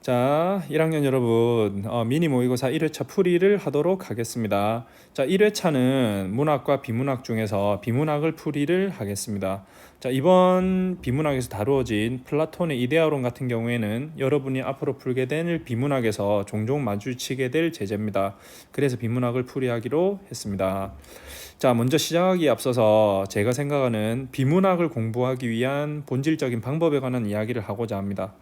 자, 1학년 여러분, 미니 모의고사 1회차 풀이를 하도록 하겠습니다. 자, 1회차는 문학과 비문학 중에서 비문학을 풀이를 하겠습니다. 자, 이번 비문학에서 다루어진 플라톤의 이데아론 같은 경우에는 여러분이 앞으로 풀게 될 비문학에서 종종 마주치게 될 제재입니다. 그래서 비문학을 풀이하기로 했습니다. 자, 먼저 시작하기에 앞서서 제가 생각하는 비문학을 공부하기 위한 본질적인 방법에 관한 이야기를 하고자 합니다.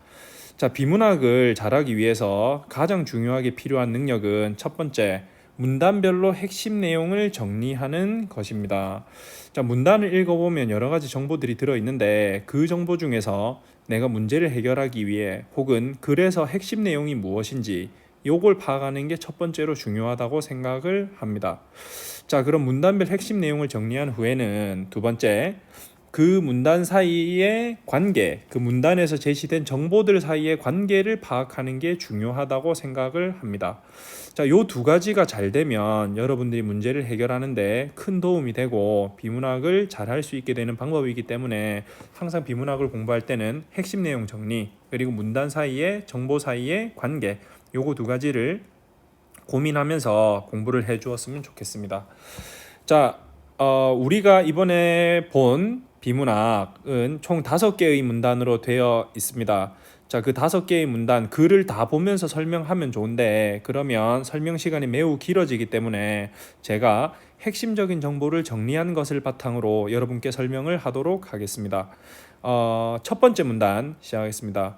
자, 비문학을 잘하기 위해서 가장 중요하게 필요한 능력은 첫 번째, 문단별로 핵심 내용을 정리하는 것입니다. 자, 문단을 읽어보면 여러 가지 정보들이 들어있는데 그 정보 중에서 내가 문제를 해결하기 위해 혹은 글에서 핵심 내용이 무엇인지 요걸 파악하는 게 첫 번째로 중요하다고 생각을 합니다. 자, 그럼 문단별 핵심 내용을 정리한 후에는 두 번째, 그 문단 사이의 관계, 그 문단에서 제시된 정보들 사이의 관계를 파악하는 게 중요하다고 생각을 합니다. 자, 요 두 가지가 잘 되면 여러분들이 문제를 해결하는데 큰 도움이 되고 비문학을 잘 할 수 있게 되는 방법이기 때문에 항상 비문학을 공부할 때는 핵심 내용 정리, 그리고 문단 사이의 정보 사이의 관계, 요거 두 가지를 고민하면서 공부를 해 주었으면 좋겠습니다. 자, 우리가 이번에 본 비문학은 총 5개의 문단으로 되어 있습니다. 자, 그 5개의 문단 글을 다 보면서 설명하면 좋은데 그러면 설명 시간이 매우 길어지기 때문에 제가 핵심적인 정보를 정리한 것을 바탕으로 여러분께 설명을 하도록 하겠습니다. 첫 번째 문단 시작하겠습니다.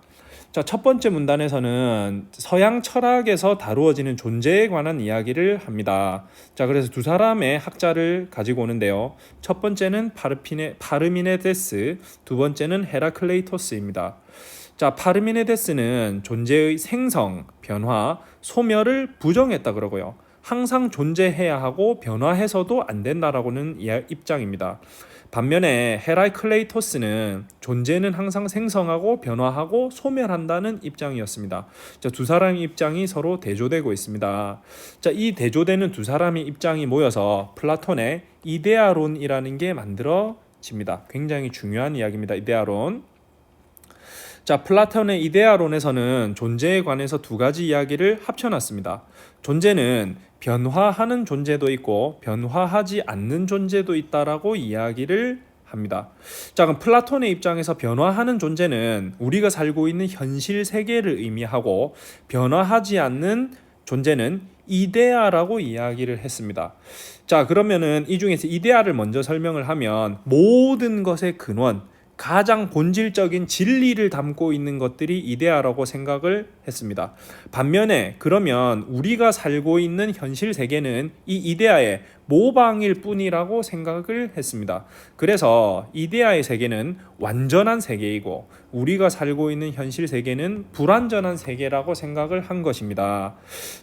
자, 첫 번째 문단에서는 서양 철학에서 다루어지는 존재에 관한 이야기를 합니다. 자, 그래서 두 사람의 학자를 가지고 오는데요. 첫 번째는 파르미네데스, 두 번째는 헤라클레이토스입니다. 자, 파르미네데스는 존재의 생성, 변화, 소멸을 부정했다 그러고요. 항상 존재해야 하고 변화해서도 안 된다라고는 입장입니다. 반면에 헤라클레이토스는 존재는 항상 생성하고 변화하고 소멸한다는 입장이었습니다. 자, 두 사람의 입장이 서로 대조되고 있습니다. 자, 이 대조되는 두 사람의 입장이 모여서 플라톤의 이데아론이라는 게 만들어집니다. 굉장히 중요한 이야기입니다. 이데아론. 자, 플라톤의 이데아론에서는 존재에 관해서 두 가지 이야기를 합쳐놨습니다. 존재는 변화하는 존재도 있고 변화하지 않는 존재도 있다라고 이야기를 합니다. 자, 그럼 플라톤의 입장에서 변화하는 존재는 우리가 살고 있는 현실 세계를 의미하고 변화하지 않는 존재는 이데아라고 이야기를 했습니다. 자, 그러면은 이 중에서 이데아를 먼저 설명을 하면 모든 것의 근원, 가장 본질적인 진리를 담고 있는 것들이 이데아라고 생각을 했습니다. 반면에 그러면 우리가 살고 있는 현실 세계는 이 이데아의 모방일 뿐이라고 생각을 했습니다. 그래서 이데아의 세계는 완전한 세계이고 우리가 살고 있는 현실 세계는 불완전한 세계라고 생각을 한 것입니다.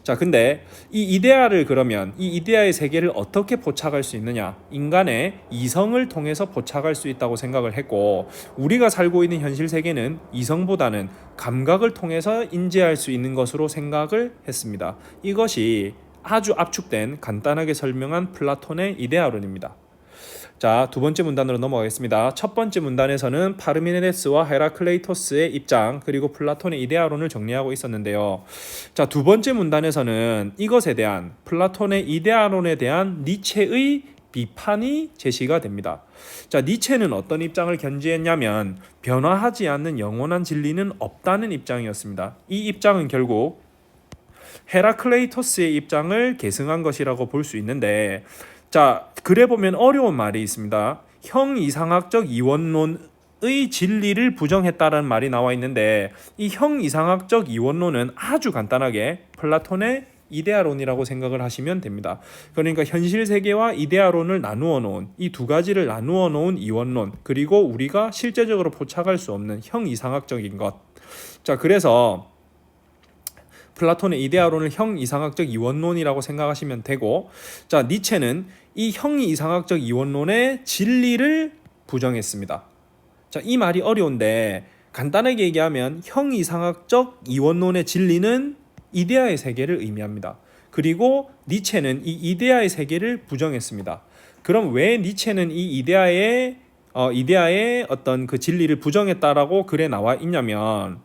자, 근데 이 이데아를 그러면 이 이데아의 세계를 어떻게 포착할 수 있느냐? 인간의 이성을 통해서 포착할 수 있다고 생각을 했고 우리가 살고 있는 현실 세계는 이성보다는 감각을 통해서 인지할 수 있는 것으로 생각을 했습니다. 이것이 아주 압축된 간단하게 설명한 플라톤의 이데아론입니다. 자, 두 번째 문단으로 넘어가겠습니다. 첫 번째 문단에서는 파르미네데스와 헤라클레이토스의 입장 그리고 플라톤의 이데아론을 정리하고 있었는데요. 자, 두 번째 문단에서는 이것에 대한 플라톤의 이데아론에 대한 니체의 비판이 제시가 됩니다. 자, 니체는 어떤 입장을 견지했냐면 변화하지 않는 영원한 진리는 없다는 입장이었습니다. 이 입장은 결국 헤라클레이토스의 입장을 계승한 것이라고 볼 수 있는데, 자, 글에 보면 어려운 말이 있습니다. 형이상학적 이원론의 진리를 부정했다라는 말이 나와 있는데 이 형이상학적 이원론은 아주 간단하게 플라톤의 이데아론이라고 생각을 하시면 됩니다. 그러니까 현실 세계와 이데아론을 나누어 놓은 이 두 가지를 나누어 놓은 이원론, 그리고 우리가 실제적으로 포착할 수 없는 형이상학적인 것. 자, 그래서 플라톤의 이데아론을 형이상학적 이원론이라고 생각하시면 되고, 자, 니체는 이 형이상학적 이원론의 진리를 부정했습니다. 자, 이 말이 어려운데 간단하게 얘기하면 형이상학적 이원론의 진리는 이데아의 세계를 의미합니다. 그리고 니체는 이 이데아의 세계를 부정했습니다. 그럼 왜 니체는 이 이데아의 어떤 그 진리를 부정했다라고 글에 나와 있냐면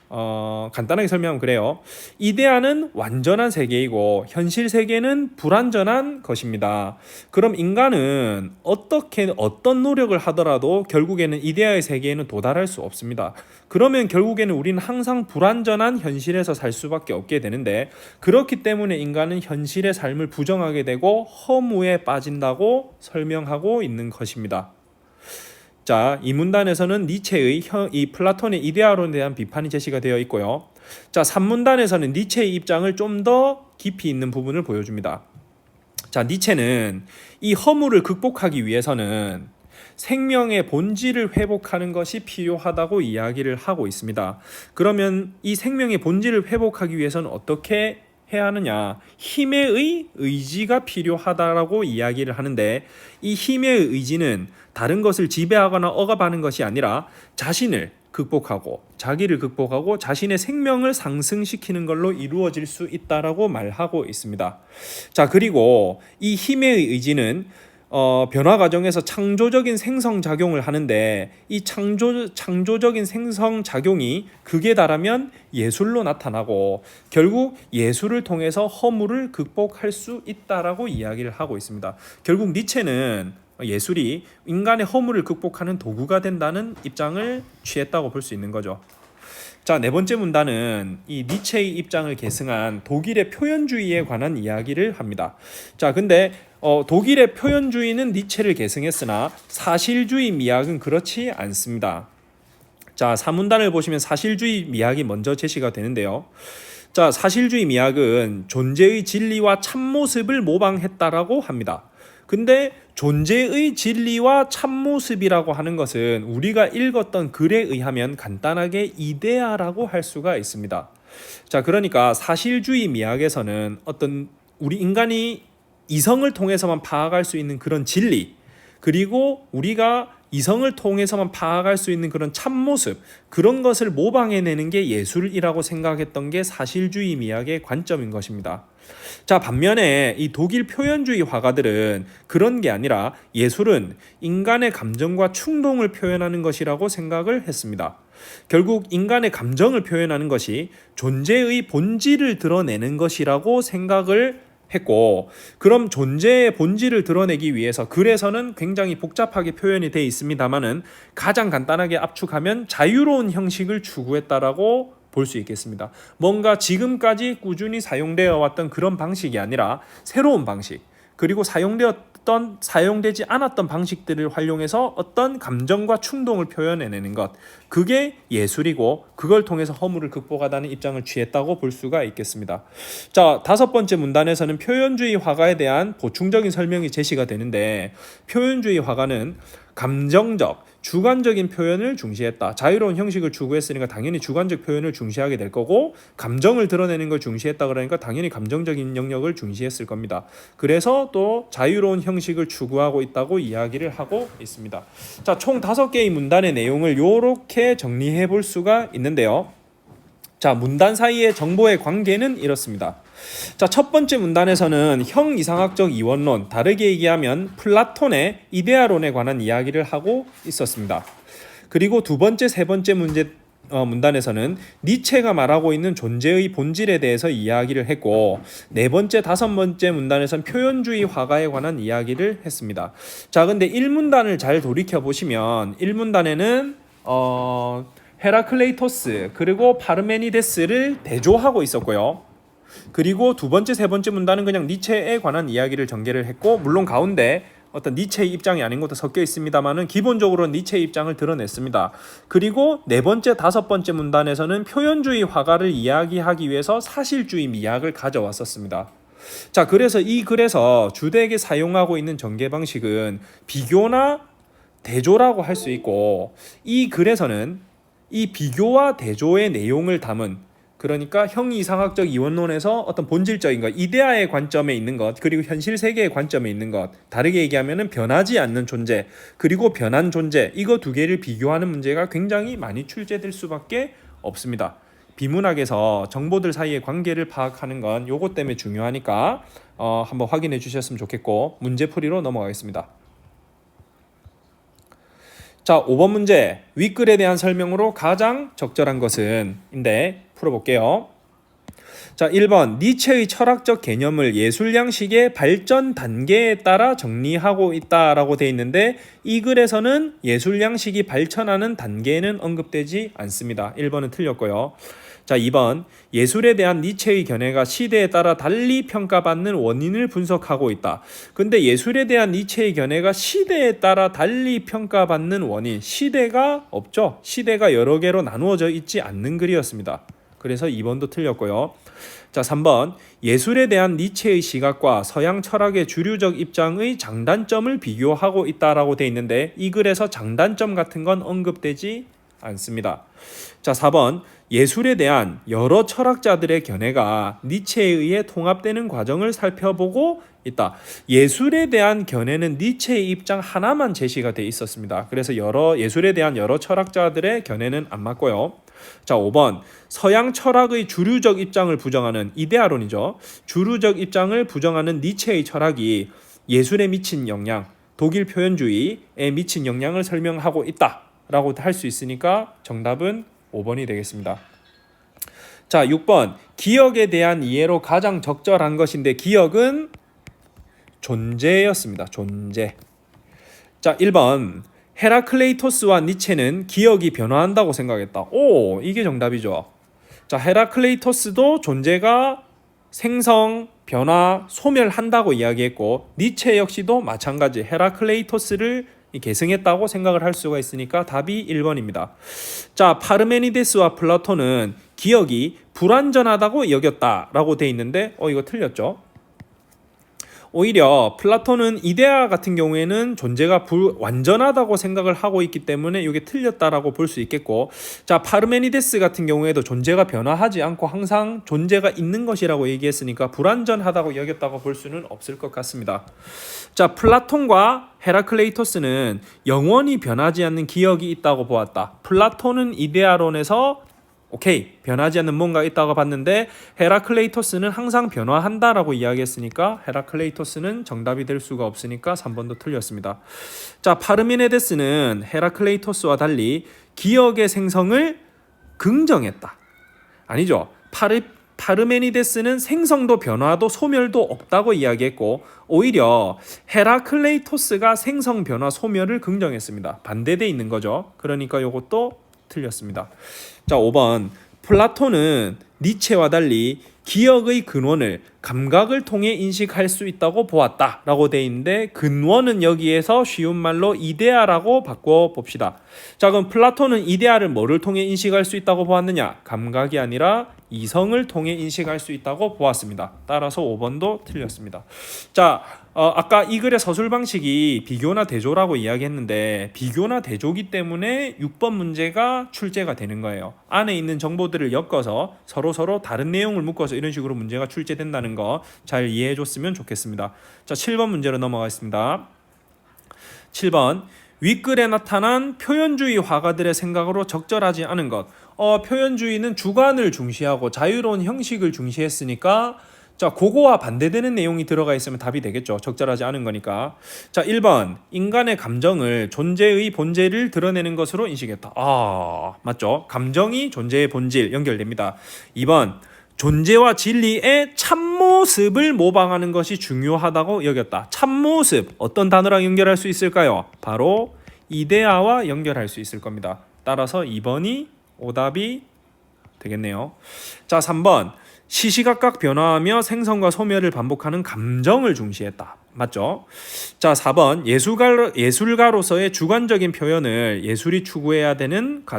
간단하게 설명하면 그래요. 이데아는 완전한 세계이고 현실 세계는 불완전한 것입니다. 그럼 인간은 어떤 노력을 하더라도 결국에는 이데아의 세계에는 도달할 수 없습니다. 그러면 결국에는 우리는 항상 불완전한 현실에서 살 수밖에 없게 되는데, 그렇기 때문에 인간은 현실의 삶을 부정하게 되고 허무에 빠진다고 설명하고 있는 것입니다. 자, 이 문단에서는 니체의 이 플라톤의 이데아론에 대한 비판이 제시가 되어 있고요. 자, 3문단에서는 니체의 입장을 좀 더 깊이 있는 부분을 보여줍니다. 자, 니체는 이 허물을 극복하기 위해서는 생명의 본질을 회복하는 것이 필요하다고 이야기를 하고 있습니다. 그러면 이 생명의 본질을 회복하기 위해서는 어떻게 해야 하느냐? 힘의 의지가 필요하다라고 이야기를 하는데, 이 힘의 의지는 다른 것을 지배하거나 억압하는 것이 아니라 자기를 극복하고 자신의 생명을 상승시키는 걸로 이루어질 수 있다라고 말하고 있습니다. 자, 그리고 이 힘의 의지는 변화 과정에서 창조적인 생성작용을 하는데, 이 창조적인 생성작용이 극에 달하면 예술로 나타나고 결국 예술을 통해서 허물을 극복할 수 있다라고 이야기를 하고 있습니다. 결국 니체는 예술이 인간의 허물을 극복하는 도구가 된다는 입장을 취했다고 볼 수 있는 거죠. 자, 네 번째 문단은 이 니체의 입장을 계승한 독일의 표현주의에 관한 이야기를 합니다. 자, 근데 독일의 표현주의는 니체를 계승했으나 사실주의 미학은 그렇지 않습니다. 자, 3문단을 보시면 사실주의 미학이 먼저 제시가 되는데요. 자, 사실주의 미학은 존재의 진리와 참모습을 모방했다라고 합니다. 근데 존재의 진리와 참모습이라고 하는 것은 우리가 읽었던 글에 의하면 간단하게 이데아라고 할 수가 있습니다. 자, 그러니까 사실주의 미학에서는 어떤 우리 인간이 이성을 통해서만 파악할 수 있는 그런 진리, 그리고 우리가 이성을 통해서만 파악할 수 있는 그런 참모습, 그런 것을 모방해내는 게 예술이라고 생각했던 게 사실주의 미학의 관점인 것입니다. 자, 반면에 이 독일 표현주의 화가들은 그런 게 아니라 예술은 인간의 감정과 충동을 표현하는 것이라고 생각을 했습니다. 결국 인간의 감정을 표현하는 것이 존재의 본질을 드러내는 것이라고 생각을 했고, 그럼 존재의 본질을 드러내기 위해서 글에서는 굉장히 복잡하게 표현이 되어 있습니다만은 가장 간단하게 압축하면 자유로운 형식을 추구했다라고 볼 수 있겠습니다. 뭔가 지금까지 꾸준히 사용되어 왔던 그런 방식이 아니라 새로운 방식, 그리고 사용되지 않았던 방식들을 활용해서 어떤 감정과 충동을 표현해내는 것, 그게 예술이고 그걸 통해서 허물을 극복하다는 입장을 취했다고 볼 수가 있겠습니다. 자, 5번째 문단에서는 표현주의 화가에 대한 보충적인 설명이 제시가 되는데, 표현주의 화가는 감정적, 주관적인 표현을 중시했다. 자유로운 형식을 추구했으니까 당연히 주관적 표현을 중시하게 될 거고, 감정을 드러내는 걸 중시했다 그러니까 당연히 감정적인 영역을 중시했을 겁니다. 그래서 또 자유로운 형식을 추구하고 있다고 이야기를 하고 있습니다. 자, 총 5개의 문단의 내용을 이렇게 정리해 볼 수가 있는데요. 자, 문단 사이의 정보의 관계는 이렇습니다. 자, 첫 번째 문단에서는 형이상학적 이원론, 다르게 얘기하면 플라톤의 이데아론에 관한 이야기를 하고 있었습니다. 그리고 두 번째, 세 번째 문단에서는 니체가 말하고 있는 존재의 본질에 대해서 이야기를 했고, 네 번째, 다섯 번째 문단에서는 표현주의 화가에 관한 이야기를 했습니다. 자, 근데 1문단을 잘 돌이켜 보시면 1문단에는 헤라클레이토스 그리고 파르메니데스를 대조하고 있었고요. 그리고 두 번째, 세 번째 문단은 그냥 니체에 관한 이야기를 전개를 했고, 물론 가운데 어떤 니체의 입장이 아닌 것도 섞여 있습니다만은 기본적으로 니체의 입장을 드러냈습니다. 그리고 네 번째, 다섯 번째 문단에서는 표현주의 화가를 이야기하기 위해서 사실주의 미학을 가져왔었습니다. 자, 그래서 이 글에서 주되게 사용하고 있는 전개 방식은 비교나 대조라고 할 수 있고, 이 글에서는 이 비교와 대조의 내용을 담은, 그러니까 형이상학적 이원론에서 어떤 본질적인 것, 이데아의 관점에 있는 것, 그리고 현실 세계의 관점에 있는 것, 다르게 얘기하면 변하지 않는 존재, 그리고 변한 존재, 이거 두 개를 비교하는 문제가 굉장히 많이 출제될 수밖에 없습니다. 비문학에서 정보들 사이의 관계를 파악하는 건 요거 때문에 중요하니까 한번 확인해 주셨으면 좋겠고, 문제풀이로 넘어가겠습니다. 자, 5번 문제. 윗글에 대한 설명으로 가장 적절한 것은 인데 풀어볼게요. 자, 1번 니체의 철학적 개념을 예술 양식의 발전 단계에 따라 정리하고 있다라고 돼 있는데 이 글에서는 예술 양식이 발전하는 단계는 언급되지 않습니다. 1번은 틀렸고요. 자, 2번 예술에 대한 니체의 견해가 시대에 따라 달리 평가받는 원인을 분석하고 있다. 근데 예술에 대한 니체의 견해가 시대에 따라 달리 평가받는 원인, 시대가 없죠. 시대가 여러 개로 나누어져 있지 않는 글이었습니다. 그래서 2번도 틀렸고요. 자, 3번 예술에 대한 니체의 시각과 서양 철학의 주류적 입장의 장단점을 비교하고 있다라고 돼 있는데 이 글에서 장단점 같은 건 언급되지 않습니다. 자, 4번 예술에 대한 여러 철학자들의 견해가 니체에 의해 통합되는 과정을 살펴보고 있다. 예술에 대한 견해는 니체의 입장 하나만 제시가 돼 있었습니다. 그래서 예술에 대한 여러 철학자들의 견해는 안 맞고요. 자, 5번 서양 철학의 주류적 입장을 부정하는 이데아론이죠. 주류적 입장을 부정하는 니체의 철학이 예술에 미친 영향, 독일 표현주의에 미친 영향을 설명하고 있다라고 할 수 있으니까 정답은 5번이 되겠습니다. 자, 6번 기억에 대한 이해로 가장 적절한 것인데 기억은 존재였습니다. 존재. 자, 1번 헤라클레이토스와 니체는 기억이 변화한다고 생각했다. 오, 이게 정답이죠. 자, 헤라클레이토스도 존재가 생성, 변화, 소멸한다고 이야기했고 니체 역시도 마찬가지 헤라클레이토스를 계승했다고 생각을 할 수가 있으니까 답이 1번입니다. 자, 파르메니데스와 플라톤은 기억이 불완전하다고 여겼다라고 돼 있는데 이거 틀렸죠. 오히려 플라톤은 이데아 같은 경우에는 존재가 완전하다고 생각을 하고 있기 때문에 이게 틀렸다라고 볼 수 있겠고, 자, 파르메니데스 같은 경우에도 존재가 변화하지 않고 항상 존재가 있는 것이라고 얘기했으니까 불완전하다고 여겼다고 볼 수는 없을 것 같습니다. 자, 플라톤과 헤라클레이토스는 영원히 변하지 않는 기억이 있다고 보았다. 플라톤은 이데아론에서 오케이, 변하지 않는 뭔가 있다고 봤는데 헤라클레이토스는 항상 변화한다라고 이야기했으니까 헤라클레이토스는 정답이 될 수가 없으니까 3번도 틀렸습니다. 자, 파르메니데스는 헤라클레이토스와 달리 기억의 생성을 긍정했다. 아니죠. 파르메니데스는 생성도 변화도 소멸도 없다고 이야기했고 오히려 헤라클레이토스가 생성, 변화, 소멸을 긍정했습니다. 반대돼 있는 거죠. 그러니까 이것도 틀렸습니다. 자, 5번 플라톤은 니체와 달리 기억의 근원을 감각을 통해 인식할 수 있다고 보았다 라고 돼 있는데 근원은 여기에서 쉬운 말로 이데아라고 바꿔봅시다. 자, 그럼 플라톤은 이데아를 뭐를 통해 인식할 수 있다고 보았느냐? 감각이 아니라 이성을 통해 인식할 수 있다고 보았습니다. 따라서 5번도 틀렸습니다. 자, 아까 이 글의 서술 방식이 비교나 대조라고 이야기했는데 비교나 대조기 때문에 6번 문제가 출제가 되는 거예요. 안에 있는 정보들을 엮어서 서로 다른 내용을 묶어서 이런 식으로 문제가 출제된다는 거 잘 이해해 줬으면 좋겠습니다. 자, 7번 문제로 넘어가겠습니다. 7번 윗글에 나타난 표현주의 화가들의 생각으로 적절하지 않은 것. 표현주의는 주관을 중시하고 자유로운 형식을 중시했으니까 자, 그거와 반대되는 내용이 들어가 있으면 답이 되겠죠. 적절하지 않은 거니까. 자, 1번 인간의 감정을 존재의 본질을 드러내는 것으로 인식했다. 맞죠. 감정이 존재의 본질 연결됩니다. 2번 존재와 진리의 참모습을 모방하는 것이 중요하다고 여겼다. 참모습 어떤 단어랑 연결할 수 있을까요? 바로 이데아와 연결할 수 있을 겁니다. 따라서 2번이 오답이 되겠네요. 자, 3번 시시각각 변화하며 생성과 소멸을 반복하는 감정을 중시했다. 맞죠? 자, 4번 예술가로서의 주관적인 표현을 예술이 추구해야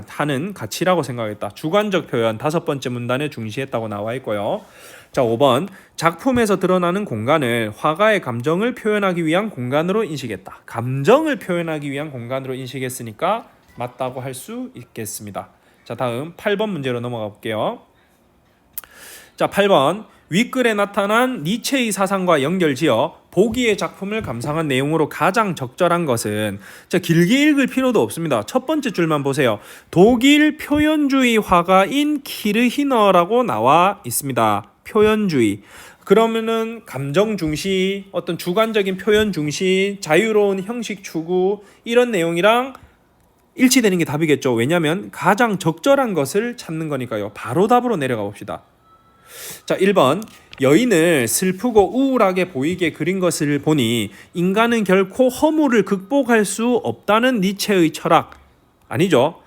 하는 가치라고 생각했다. 주관적 표현 5번째 문단에 중시했다고 나와 있고요. 자, 5번 작품에서 드러나는 공간을 화가의 감정을 표현하기 위한 공간으로 인식했다. 감정을 표현하기 위한 공간으로 인식했으니까 맞다고 할 수 있겠습니다. 자, 다음 8번 문제로 넘어가 볼게요. 자, 8번 윗글에 나타난 니체의 사상과 연결지어 보기의 작품을 감상한 내용으로 가장 적절한 것은, 자, 길게 읽을 필요도 없습니다. 첫 번째 줄만 보세요. 독일 표현주의 화가인 키르히너라고 나와 있습니다. 표현주의. 그러면은 감정 중시, 어떤 주관적인 표현 중시, 자유로운 형식 추구 이런 내용이랑 일치되는 게 답이겠죠. 왜냐하면 가장 적절한 것을 찾는 거니까요. 바로 답으로 내려가 봅시다. 자, 1번. 여인을 슬프고 우울하게 보이게 그린 것을 보니 인간은 결코 허물을 극복할 수 없다는 니체의 철학. 아니죠.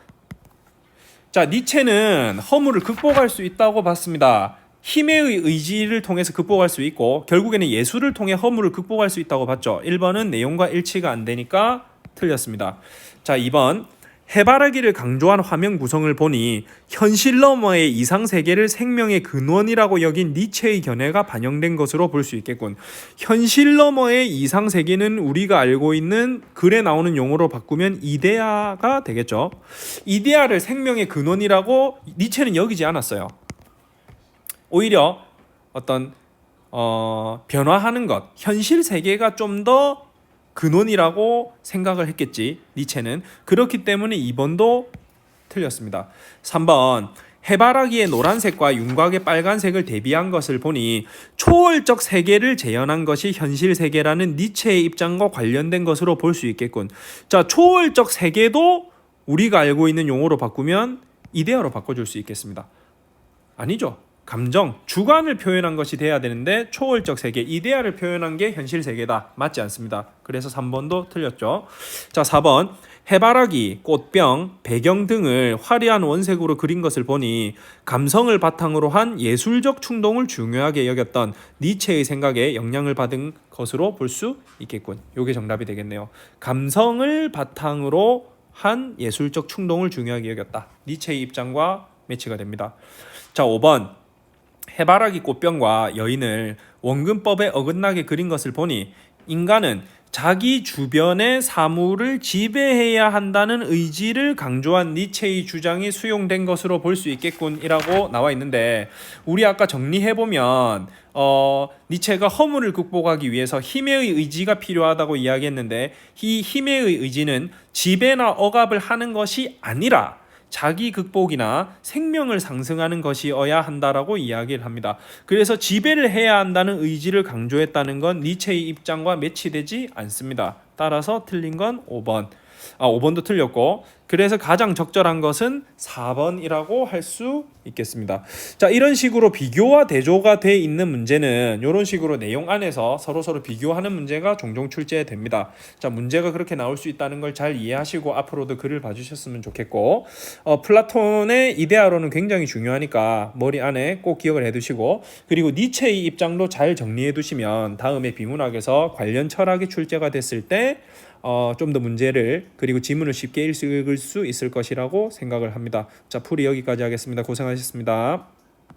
자, 니체는 허물을 극복할 수 있다고 봤습니다. 힘의 의지를 통해서 극복할 수 있고 결국에는 예술을 통해 허물을 극복할 수 있다고 봤죠. 1번은 내용과 일치가 안 되니까 틀렸습니다. 자, 2번. 해바라기를 강조한 화면 구성을 보니 현실 너머의 이상 세계를 생명의 근원이라고 여긴 니체의 견해가 반영된 것으로 볼 수 있겠군. 현실 너머의 이상 세계는 우리가 알고 있는 글에 나오는 용어로 바꾸면 이데아가 되겠죠. 이데아를 생명의 근원이라고 니체는 여기지 않았어요. 오히려 어떤 변화하는 것, 현실 세계가 좀 더 근원이라고 생각을 했겠지. 니체는. 그렇기 때문에 2번도 틀렸습니다. 3번. 해바라기의 노란색과 윤곽의 빨간색을 대비한 것을 보니 초월적 세계를 재현한 것이 현실 세계라는 니체의 입장과 관련된 것으로 볼 수 있겠군. 자, 초월적 세계도 우리가 알고 있는 용어로 바꾸면 이데아로 바꿔줄 수 있겠습니다. 아니죠. 감정, 주관을 표현한 것이 돼야 되는데 초월적 세계, 이데아를 표현한 게 현실 세계다. 맞지 않습니다. 그래서 3번도 틀렸죠. 자, 4번. 해바라기, 꽃병, 배경 등을 화려한 원색으로 그린 것을 보니 감성을 바탕으로 한 예술적 충동을 중요하게 여겼던 니체의 생각에 영향을 받은 것으로 볼 수 있겠군. 이게 정답이 되겠네요. 감성을 바탕으로 한 예술적 충동을 중요하게 여겼다. 니체의 입장과 매치가 됩니다. 자, 5번. 해바라기 꽃병과 여인을 원근법에 어긋나게 그린 것을 보니 인간은 자기 주변의 사물을 지배해야 한다는 의지를 강조한 니체의 주장이 수용된 것으로 볼 수 있겠군이라고 나와 있는데, 우리 아까 정리해보면 니체가 허물을 극복하기 위해서 힘의 의지가 필요하다고 이야기했는데, 이 힘의 의지는 지배나 억압을 하는 것이 아니라 자기 극복이나 생명을 상승하는 것이어야 한다라고 이야기를 합니다. 그래서 지배를 해야 한다는 의지를 강조했다는 건 니체의 입장과 매치되지 않습니다. 따라서 틀린 건 5번. 5번도 틀렸고, 그래서 가장 적절한 것은 4번이라고 할 수 있겠습니다. 자, 이런 식으로 비교와 대조가 돼 있는 문제는 이런 식으로 내용 안에서 서로 비교하는 문제가 종종 출제됩니다. 자, 문제가 그렇게 나올 수 있다는 걸 잘 이해하시고 앞으로도 글을 봐주셨으면 좋겠고, 플라톤의 이데아론은 굉장히 중요하니까 머리 안에 꼭 기억을 해두시고, 그리고 니체의 입장도 잘 정리해 두시면 다음에 비문학에서 관련 철학이 출제가 됐을 때 좀 더 문제를 그리고 지문을 쉽게 읽을 수 있을 것이라고 생각을 합니다. 자, 풀이 여기까지 하겠습니다. 고생하셨습니다.